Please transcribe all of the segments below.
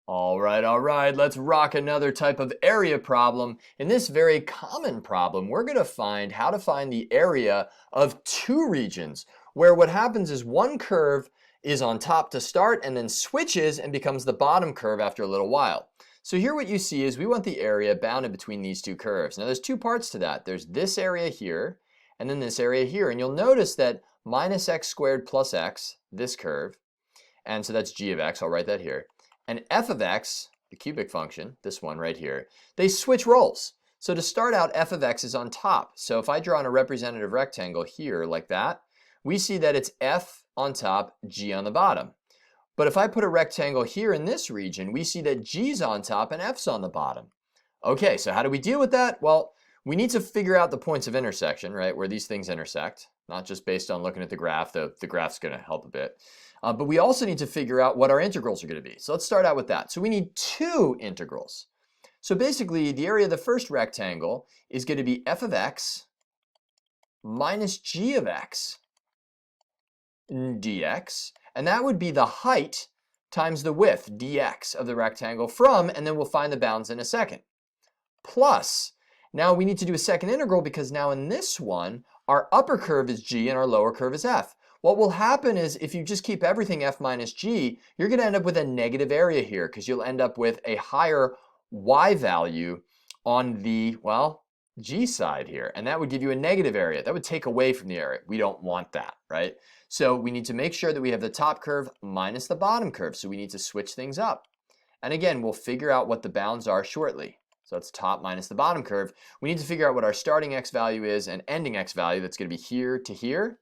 All right, let's rock another type of area problem. In this very common problem, we're going to find how to find the area of two regions, where what happens is one curve is on top to start and then switches and becomes the bottom curve after a little while. So here what you see is we want the area bounded between these two curves. Now there's two parts to that. There's this area here and then this area here. And you'll notice that minus x squared plus x, this curve, and so that's g of x, I'll write that here, and f of x, the cubic function, this one right here, they switch roles. So to start out, f of x is on top. So if I draw on a representative rectangle here like that, we see that it's f on top, g on the bottom. But if I put a rectangle here in this region, we see that g's on top and f's on the bottom. Okay, so how do we deal with that? Well, we need to figure out the points of intersection, right, where these things intersect, not just based on looking at the graph, though the graph's going to help a bit. But we also need to figure out what our integrals are going to be. So let's start out with that. So we need two integrals. So basically, the area of the first rectangle is going to be f of x minus g of x dx. And that would be the height times the width, dx, of the rectangle from, and then we'll find the bounds in a second. Plus, now we need to do a second integral because now in this one, our upper curve is g and our lower curve is f. What will happen is if you just keep everything f minus g, you're going to end up with a negative area here because you'll end up with a higher y value on the, well, g side here. And that would give you a negative area. That would take away from the area. We don't want that, right? So we need to make sure that we have the top curve minus the bottom curve. So we need to switch things up. And again, we'll figure out what the bounds are shortly. So that's top minus the bottom curve. We need to figure out what our starting x value is and ending x value. That's going to be here to here.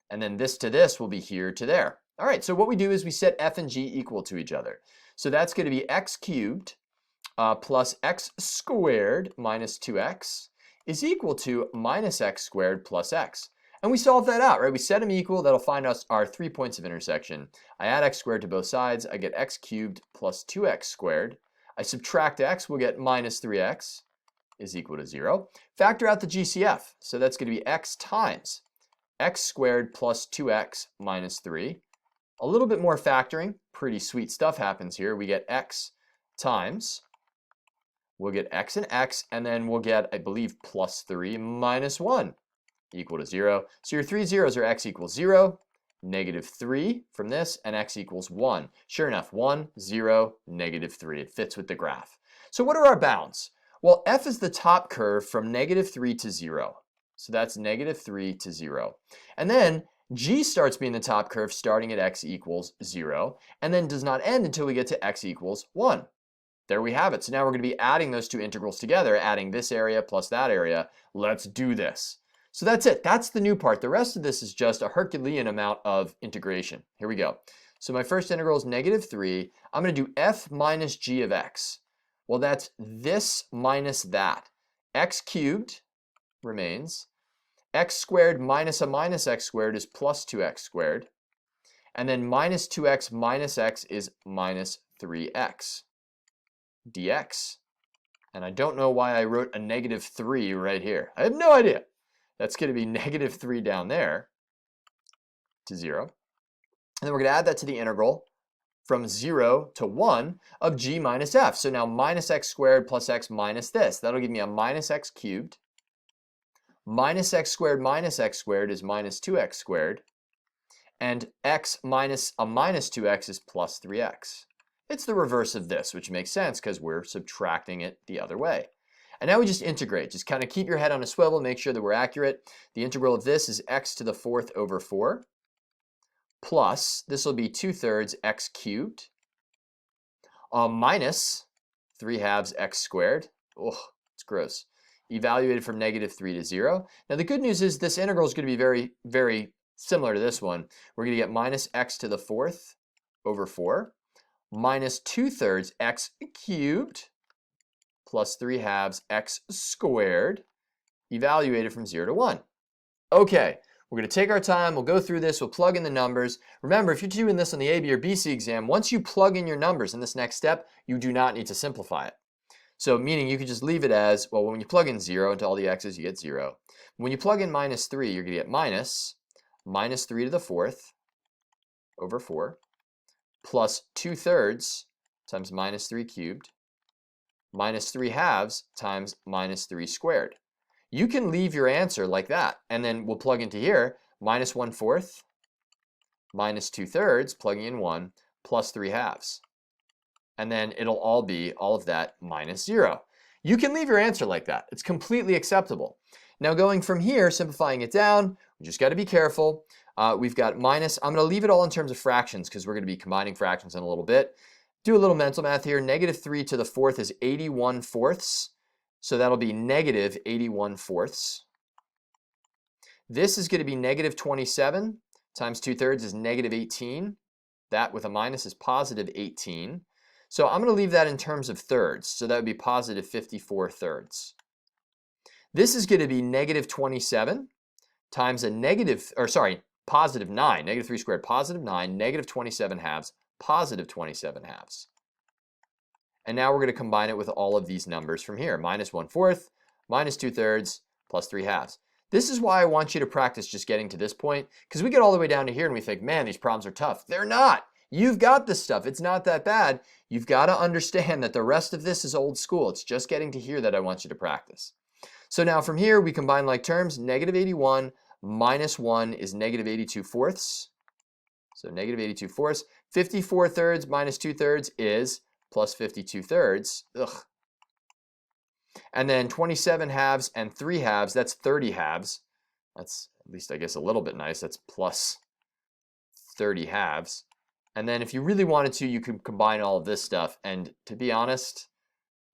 And then this to this will be here to there. All right, so what we do is we set f and g equal to each other. So that's going to be x cubed plus x squared minus 2x is equal to minus x squared plus x. And we solve that out, right? We set them equal. That'll find us our 3 points of intersection. I add x squared to both sides. I get x cubed plus 2x squared. I subtract x. We'll get minus 3x is equal to 0. Factor out the GCF. So that's going to be x times x squared plus 2x minus 3. A little bit more factoring. Pretty sweet stuff happens here. We get x times, we'll get x and then we'll get, I believe, plus 3 minus 1 equal to 0. So your three zeros are x equals 0, negative 3 from this, and x equals 1. Sure enough, 1, 0, negative 3. It fits with the graph. So what are our bounds? Well, f is the top curve from negative 3 to 0. So that's negative 3 to 0. And then g starts being the top curve starting at x equals 0, and then does not end until we get to x equals 1. There we have it. So now we're going to be adding those two integrals together, adding this area plus that area. Let's do this. So that's it. That's the new part. The rest of this is just a Herculean amount of integration. Here we go. So my first integral is negative 3. I'm going to do f minus g of x. Well, that's this minus that. X cubed remains. X squared minus a minus x squared is plus 2x squared. And then minus 2x minus x is minus 3x dx. And I don't know why I wrote a negative 3 right here. I have no idea. That's going to be negative 3 down there to 0. And then we're going to add that to the integral from 0 to 1 of g minus f. So now minus x squared plus x minus this. That'll give me a minus x cubed. Minus x squared is minus 2x squared. And x minus a minus 2x is plus 3x. It's the reverse of this, which makes sense because we're subtracting it the other way. And now we just integrate. Just kind of keep your head on a swivel, make sure that we're accurate. The integral of this is x to the 4th over 4. Plus, this will be 2/3 x cubed. Minus 3/2 x squared. Oh, it's gross. Evaluated from negative 3 to 0. Now the good news is this integral is going to be very, very similar to this one. We're going to get minus x to the 4th over 4 minus 2/3 x cubed plus 3/2 x squared, evaluated from 0 to 1. Okay, we're going to take our time. We'll go through this. We'll plug in the numbers. Remember, if you're doing this on the AB or BC exam, once you plug in your numbers in this next step, you do not need to simplify it. So meaning you could just leave it as, well, when you plug in 0 into all the x's, you get 0. When you plug in minus 3, you're going to get minus 3 to the 4th over 4 plus 2/3 times minus 3 cubed minus 3 halves times minus 3 squared. You can leave your answer like that, and then we'll plug into here minus 1/4 minus 2/3, plugging in 1, plus 3 halves. And then it'll all be all of that minus 0. You can leave your answer like that. It's completely acceptable. Now going from here, simplifying it down, we just got to be careful. We've got minus, I'm going to leave it all in terms of fractions because we're going to be combining fractions in a little bit. Do a little mental math here. Negative 3 to the 4th is 81/4. So that'll be negative 81/4. This is going to be negative 27 times 2/3 is negative 18. That with a minus is positive 18. So I'm going to leave that in terms of thirds. So that would be positive 54/3. This is going to be negative 27 times a positive 9. Negative 3 squared, positive 9, negative 27 halves, positive 27 halves. And now we're going to combine it with all of these numbers from here. Minus 1/4, minus 2/3, plus 3 halves. This is why I want you to practice just getting to this point, because we get all the way down to here and we think, man, these problems are tough. They're not. You've got this stuff. It's not that bad. You've got to understand that the rest of this is old school. It's just getting to here that I want you to practice. So now from here, we combine like terms. Negative 81 minus 1 is negative 82/4. So negative 82/4. 54/3 minus 2/3 is plus 52/3. Ugh. And then 27 halves and 3 halves, that's 30 halves. That's at least, I guess, a little bit nice. That's plus 30 halves. And then if you really wanted to, you could combine all of this stuff. And to be honest,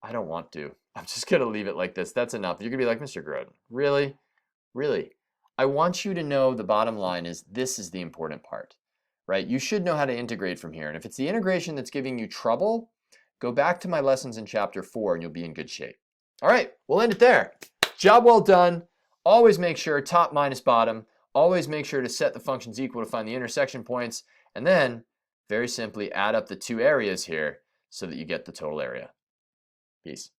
I don't want to. I'm just going to leave it like this. That's enough. You're going to be like, Mr. Groden, really? Really? I want you to know the bottom line is this is the important part, right? You should know how to integrate from here. And if it's the integration that's giving you trouble, go back to my lessons in chapter 4 and you'll be in good shape. All right, we'll end it there. Job well done. Always make sure top minus bottom. Always make sure to set the functions equal to find the intersection points. And then very simply add up the two areas here so that you get the total area. Peace.